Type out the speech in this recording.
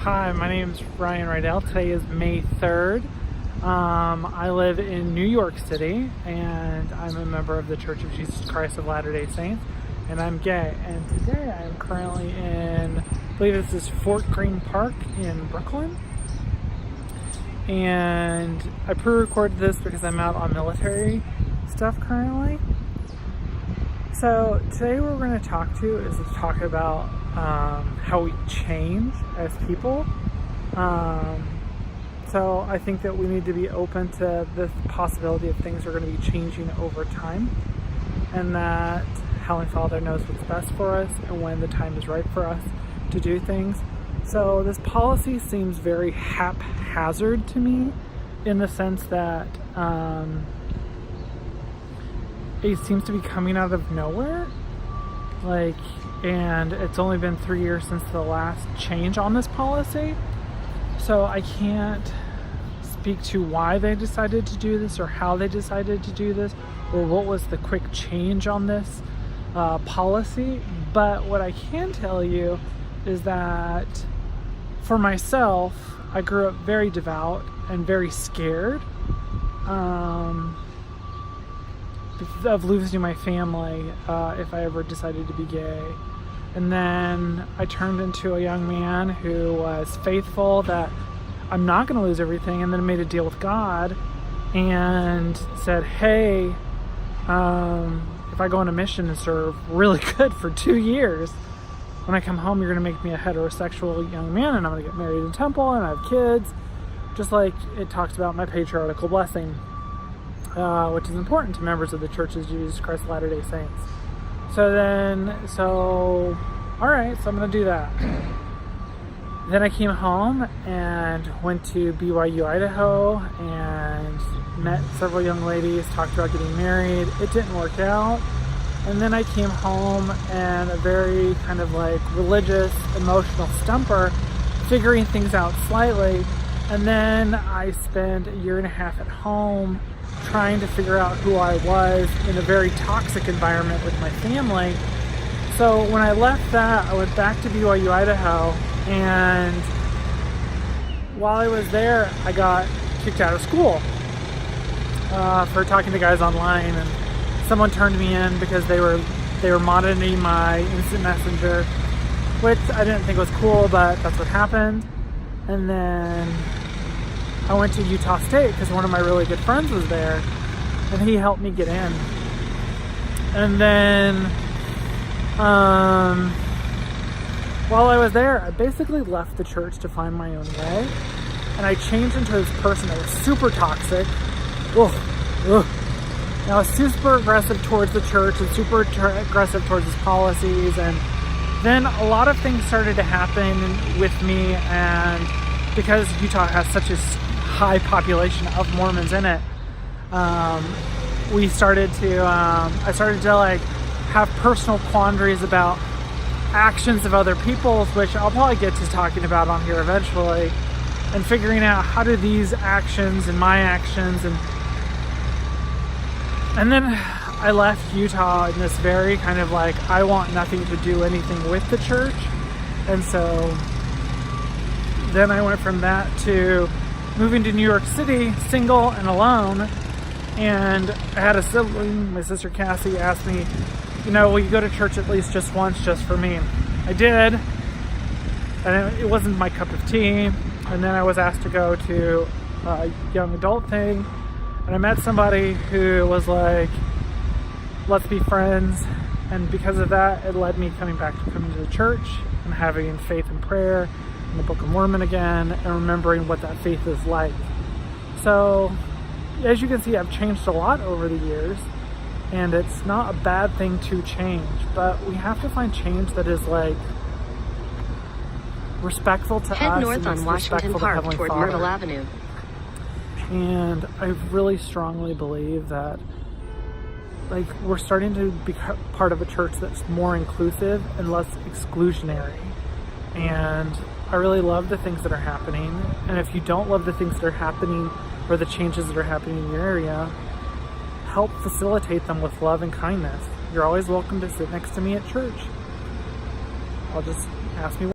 Hi, my name is Ryan Rydell. Today is May 3rd. I live in New York City, and I'm a member of the Church of Jesus Christ of Latter-day Saints, and I'm gay. And today I am currently in, I believe this is Fort Greene Park in Brooklyn. And I pre-recorded this because I'm out on military stuff currently. So today what we're going to talk about how we change as people. So I think that we need to be open to the possibility of things are going to be changing over time, and that Heavenly Father knows what's best for us and when the time is right for us to do things. So this policy seems very haphazard to me, in the sense that it seems to be coming out of nowhere. And it's only been 3 years since the last change on this policy. So I can't speak to why they decided to do this, or how they decided to do this, or what was the quick change on this policy. But what I can tell you is that for myself, I grew up very devout and very scared of losing my family if I ever decided to be gay. And then I turned into a young man who was faithful that I'm not going to lose everything, and then made a deal with God and said, hey, if I go on a mission and serve really good for 2 years, when I come home you're going to make me a heterosexual young man, and I'm going to get married in temple and I have kids, just like it talks about my patriarchal blessing, which is important to members of the Church of Jesus Christ of Latter-day Saints. Alright, so I'm going to do that. Then I came home and went to BYU, Idaho, and met several young ladies, talked about getting married. It didn't work out. And then I came home and a very kind of religious, emotional stumper, figuring things out slightly. And then I spent a year and a half at home trying to figure out who I was in a very toxic environment with my family. So when I left that, I went back to BYU, Idaho, and while I was there, I got kicked out of school for talking to guys online, and someone turned me in because they were monitoring my instant messenger, which I didn't think was cool, but that's what happened. And then I went to Utah State because one of my really good friends was there, and he helped me get in. And then while I was there, I basically left the church to find my own way, and I changed into this person that was super toxic. I was super aggressive towards the church and super aggressive towards its policies, and then a lot of things started to happen with me, and because Utah has such a high population of Mormons in it, I started to have personal quandaries about actions of other people's, which I'll probably get to talking about on here eventually, and figuring out how do these actions and my actions, and then I left Utah in this very kind of I want nothing to do anything with the church. And so then I went from that to moving to New York City, single and alone. And I had a sibling, my sister Cassie, asked me, will you go to church at least just once, just for me? I did, and it wasn't my cup of tea. And then I was asked to go to a young adult thing, and I met somebody who was like, let's be friends. And because of that, it led me coming to the church and having faith and prayer in the Book of Mormon again, and remembering what that faith is like. So as you can see, I've changed a lot over the years, and it's not a bad thing to change, but we have to find change that is respectful to us. Head north on Washington Park toward Myrtle Avenue. And I really strongly believe that we're starting to be part of a church that's more inclusive and less exclusionary. And I really love the things that are happening. And if you don't love the things that are happening, or the changes that are happening in your area, help facilitate them with love and kindness. You're always welcome to sit next to me at church. I'll just ask me